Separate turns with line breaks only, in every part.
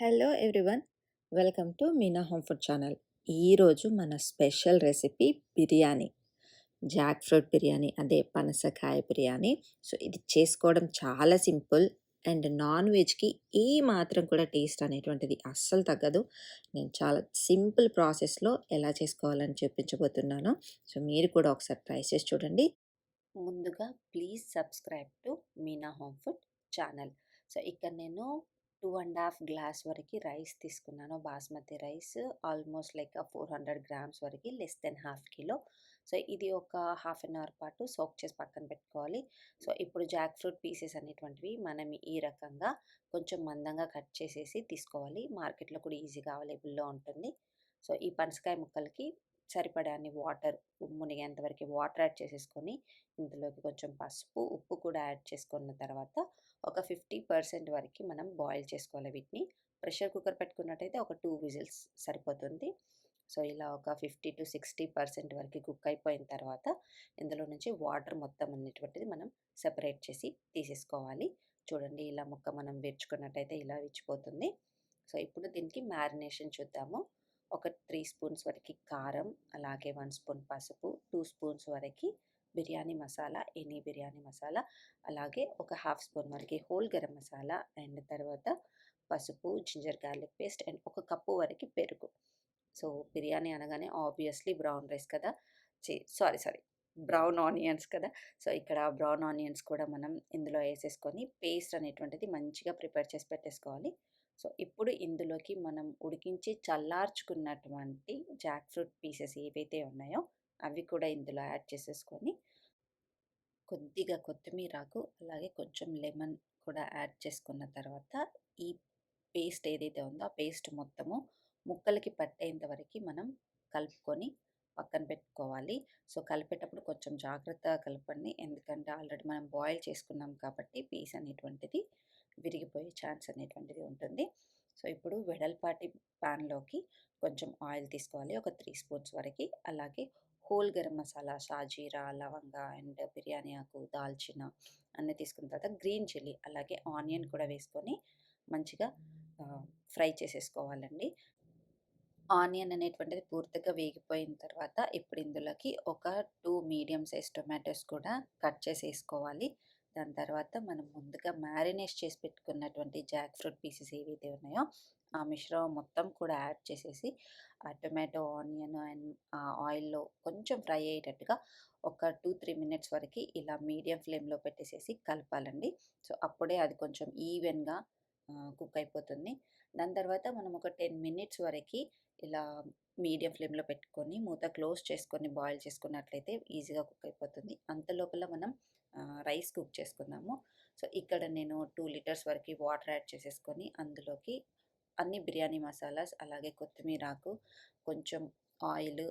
Hello everyone, welcome to Meena home food channel. ఈరోజు మన special recipe biryani, Jack fruit biryani, అదే పనసకాయ బిర్యానీ. సో ఇది చేసుకోవడం చాలా సింపుల్ అండ్ నాన్ వెజ్కి ఏ మాత్రం కూడా టేస్ట్ అనేటువంటిది అస్సలు తగ్గదు. నేను చాలా సింపుల్ ప్రాసెస్లో ఎలా చేసుకోవాలని చూపించబోతున్నాను. సో మీరు కూడా ఒకసారి ట్రై చేసి చూడండి. ముందుగా please subscribe to Meena home food channel. So ఇక్కడ నేను 2.5 గ్లాస్ వరకు రైస్ తీసుకున్నాను, basmati rice. Almost like 400 grams వరకు, less than half kilo. So ఇది ఒక హాఫ్ అన్ అవర్ పాటు సోక్ చేసి పక్కన పెట్టుకోవాలి. సో ఇప్పుడు జాక్ ఫ్రూట్ పీసెస్ అనేటువంటివి మనం ఈ రకంగా కొంచెం మందంగా కట్ చేసేసి తీసుకోవాలి. మార్కెట్లో కూడా ఈజీగా అవైలబుల్లో ఉంటుంది. సో ఈ పనసకాయ ముక్కలకి సరిపడా అన్ని వాటర్, మునిగేంత వరకు వాటర్ యాడ్ చేసేసుకొని ఇందులోకి కొంచెం పసుపు, ఉప్పు కూడా యాడ్ చేసుకున్న తర్వాత ఒక 50% వరకు మనం బాయిల్ చేసుకోవాలి వీటిని. ప్రెషర్ కుక్కర్ పెట్టుకున్నట్టయితే ఒక 2 విజిల్స్ సరిపోతుంది. సో ఇలా ఒక 50-60% వరకు కుక్ అయిపోయిన తర్వాత ఇందులో నుంచి వాటర్ మొత్తం అనేటువంటిది మనం సెపరేట్ చేసి తీసేసుకోవాలి. చూడండి, ఇలా ముక్క మనం విరుచుకున్నట్టయితే ఇలా విచ్చిపోతుంది. సో ఇప్పుడు దీనికి మ్యారినేషన్ చూద్దాము. ఒక 3 స్పూన్స్ వరకు కారం, అలాగే 1 స్పూన్ పసుపు, 2 స్పూన్స్ వరకు బిర్యానీ మసాలా, ఎనీ బిర్యానీ మసాలా, అలాగే ఒక హాఫ్ స్పూన్ వరకు హోల్ గరం మసాలా, అండ్ తర్వాత పసుపు, జింజర్ గార్లిక్ పేస్ట్, అండ్ ఒక కప్పు వరకు పెరుగు. సో బిర్యానీ అనగానే ఆబ్వియస్లీ బ్రౌన్ రైస్ కదా, సారీ బ్రౌన్ ఆనియన్స్ కదా. సో ఇక్కడ బ్రౌన్ ఆనియన్స్ కూడా మనం ఇందులో వేసేసుకొని పేస్ట్ అనేటువంటిది మంచిగా ప్రిపేర్ చేసి పెట్టేసుకోవాలి. సో ఇప్పుడు ఇందులోకి మనం ఉడికించి చల్లార్చుకున్నటువంటి జాక్ ఫ్రూట్ పీసెస్ ఏవైతే ఉన్నాయో అవి కూడా ఇందులో యాడ్ చేసేసుకొని కొద్దిగా కొత్తిమీరాకు, అలాగే కొంచెం లెమన్ కూడా యాడ్ చేసుకున్న తర్వాత ఈ పేస్ట్ ఏదైతే ఉందో ఆ పేస్ట్ మొత్తము ముక్కలకి పట్టేంత వరకు మనం కలుపుకొని పక్కన పెట్టుకోవాలి. సో కలిపేటప్పుడు కొంచెం జాగ్రత్తగా కలపండి, ఎందుకంటే ఆల్రెడీ మనం బాయిల్ చేసుకున్నాం కాబట్టి పీస్ అనేటువంటిది విరిగిపోయే ఛాన్స్ అనేటువంటిది ఉంటుంది. సో ఇప్పుడు వెడల్పాటి ప్యాన్లోకి కొంచెం ఆయిల్ తీసుకోవాలి, ఒక 3 స్పూన్స్ వరకు. అలాగే హోల్ గరం మసాలా, షాజీరా, లవంగా, అండ్ బిర్యానీ ఆకు, దాల్చిన అన్నీ తీసుకున్న తర్వాత గ్రీన్ చిల్లీ, అలాగే ఆనియన్ కూడా వేసుకొని మంచిగా ఫ్రై చేసేసుకోవాలండి. ఆనియన్ అనేటువంటిది పూర్తిగా వేగిపోయిన తర్వాత ఇప్పుడు ఇందులోకి ఒక 2 మీడియం సైజ్ టొమాటోస్ కూడా కట్ చేసి వేసుకోవాలి. దాని తర్వాత మనం ముందుగా మ్యారినేట్ చేసి పెట్టుకున్నటువంటి జాక్ ఫ్రూట్ పీసెస్ ఏవైతే ఉన్నాయో ఆ మిశ్రమం మొత్తం కూడా యాడ్ చేసేసి ఆ టొమాటో, ఆనియన్ అండ్ ఆయిల్‌లో కొంచెం ఫ్రై అయ్యేటట్టుగా ఒక 2-3 మినిట్స్ వరకు ఇలా మీడియం ఫ్లేమ్‌లో పెట్టేసేసి కలపాలండి. సో అప్పుడే అది కొంచెం ఈవెన్‌గా కుక్ అయిపోతుంది. దాని తర్వాత మనం ఒక 10 మినిట్స్ వరకి ఇలా మీడియం ఫ్లేమ్‌లో పెట్టుకొని మూత క్లోజ్ చేసుకొని బాయిల్ చేసుకున్నట్లయితే ఈజీగా కుక్ అయిపోతుంది. అంతలోపల మనం రైస్ కుక్ చేసుకుందాము. సో ఇక్కడ నేను 2 లీటర్స్ వరకు వాటర్ యాడ్ చేసేసుకొని అందులోకి అన్ని బిర్యానీ మసాలాస్, అలాగే కొత్తిమీరాకు, కొంచెం ఆయిల్,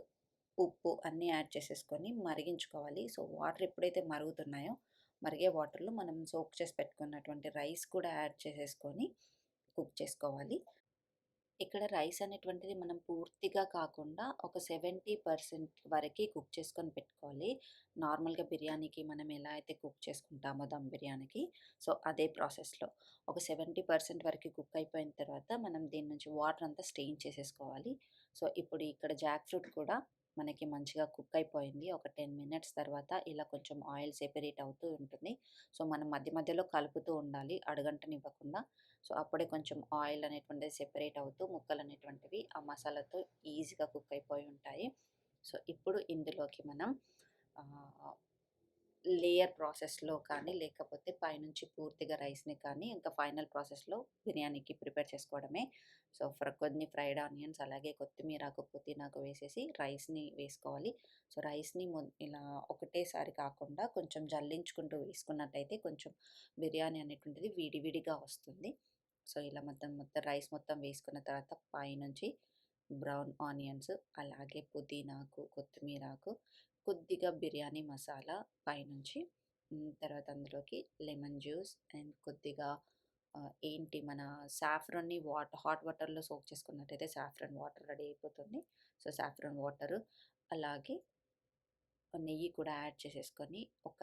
ఉప్పు అన్నీ యాడ్ చేసేసుకొని మరిగించుకోవాలి. సో వాటర్ ఎప్పుడైతే మరుగుతున్నాయో మరిగే వాటర్‌లో మనం సోక్ చేసి పెట్టుకున్నటువంటి రైస్ కూడా యాడ్ చేసేసుకొని కుక్ చేసుకోవాలి. ఇక్కడ రైస్ అనేటువంటిది మనం పూర్తిగా కాకుండా ఒక 70% వరకి కుక్ చేసుకొని పెట్టుకోవాలి. నార్మల్‌గా బిర్యానీకి మనం ఎలా అయితే కుక్ చేసుకుంటామో దమ్ బిర్యానీకి, సో అదే ప్రాసెస్‌లో ఒక 70% వరకు కుక్ అయిపోయిన తర్వాత మనం దీని నుంచి వాటర్ అంతా స్ట్రెయిన్ చేసేసుకోవాలి. సో ఇప్పుడు ఇక్కడ జాక్ ఫ్రూట్ కూడా మనకి మంచిగా కుక్ అయిపోయింది. ఒక 10 మినిట్స్ తర్వాత ఇలా కొంచెం ఆయిల్ సెపరేట్ అవుతూ ఉంటుంది. సో మనం మధ్య మధ్యలో కలుపుతూ ఉండాలి, అడుగంటనివ్వకుండా. సో అప్పుడే కొంచెం ఆయిల్ అనేటువంటిది సెపరేట్ అవుతూ ముక్కలు అనేటువంటివి ఆ మసాలాతో ఈజీగా కుక్ అయిపోయి ఉంటాయి. సో ఇప్పుడు ఇందులోకి మనం లేయర్ ప్రాసెస్‌లో కానీ, లేకపోతే పైనుంచి పూర్తిగా రైస్‌ని కానీ, ఇంకా ఫైనల్ ప్రాసెస్‌లో బిర్యానీకి ప్రిపేర్ చేసుకోవడమే. సో కొన్ని ఫ్రైడ్ ఆనియన్స్, అలాగే కొత్తిమీరాకు, పుదీనాకు వేసేసి రైస్‌ని వేసుకోవాలి. సో రైస్‌ని ఇలా ఒకటేసారి కాకుండా కొంచెం జల్లించుకుంటూ వేసుకున్నట్టయితే కొంచెం బిర్యానీ అనేటువంటిది విడివిడిగా వస్తుంది. సో ఇలా మొత్తం రైస్ మొత్తం వేసుకున్న తర్వాత పైనుంచి బ్రౌన్ ఆనియన్స్, అలాగే పుదీనాకు, కొత్తిమీరాకు, కొద్దిగా బిర్యానీ మసాలా పైనుంచి, తర్వాత అందులోకి లెమన్ జ్యూస్ అండ్ కొద్దిగా ఏంటి మన సాఫ్రాన్‌ని హాట్ వాటర్‌లో సోక్ చేసుకున్నట్టయితే సాఫ్రాన్ వాటర్ రెడీ అయిపోతుంది. సో సాఫ్రాన్ వాటరు, అలాగే నెయ్యి కూడా యాడ్ చేసేసుకొని ఒక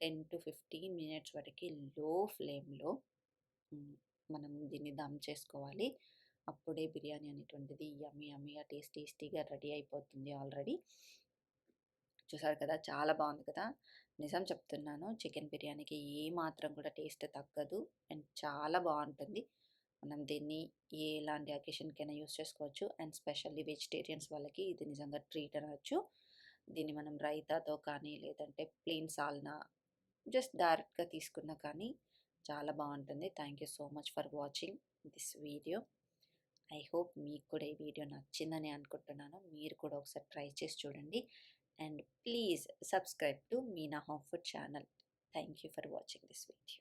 10-15 మినిట్స్ వరకి లో ఫ్లేమ్‌లో మనం దీన్ని దమ్ చేసుకోవాలి. అప్పుడే బిర్యానీ అనేటువంటిది యమ్మీ యమ్మీగా టేస్టీగా రెడీ అయిపోతుంది ఆల్రెడీ. చూసారు కదా! చాలా బాగుంది కదా! నిజం చెప్తున్నాను, చికెన్ బిర్యానీకి ఏ మాత్రం కూడా టేస్ట్ తగ్గదు అండ్ చాలా బాగుంటుంది. మనం దీన్ని ఎలాంటి అకేషన్‌కైనా యూజ్ చేసుకోవచ్చు అండ్ స్పెషల్లీ వెజిటేరియన్స్ వాళ్ళకి ఇది నిజంగా ట్రీట్ అనొచ్చు. దీన్ని మనం రైతాతో కానీ, లేదంటే ప్లెయిన్ సాల్నా జస్ట్ డైరెక్ట్‌గా తీసుకున్నా కానీ చాలా బాగుంటుంది. Thank you so much for watching this video. I hope మీకు కూడా ఈ వీడియో నచ్చిందని అనుకుంటున్నాను. మీరు కూడా ఒకసారి ట్రై చేసి చూడండి. And please subscribe to Meena home food channel. Thank you for watching this video.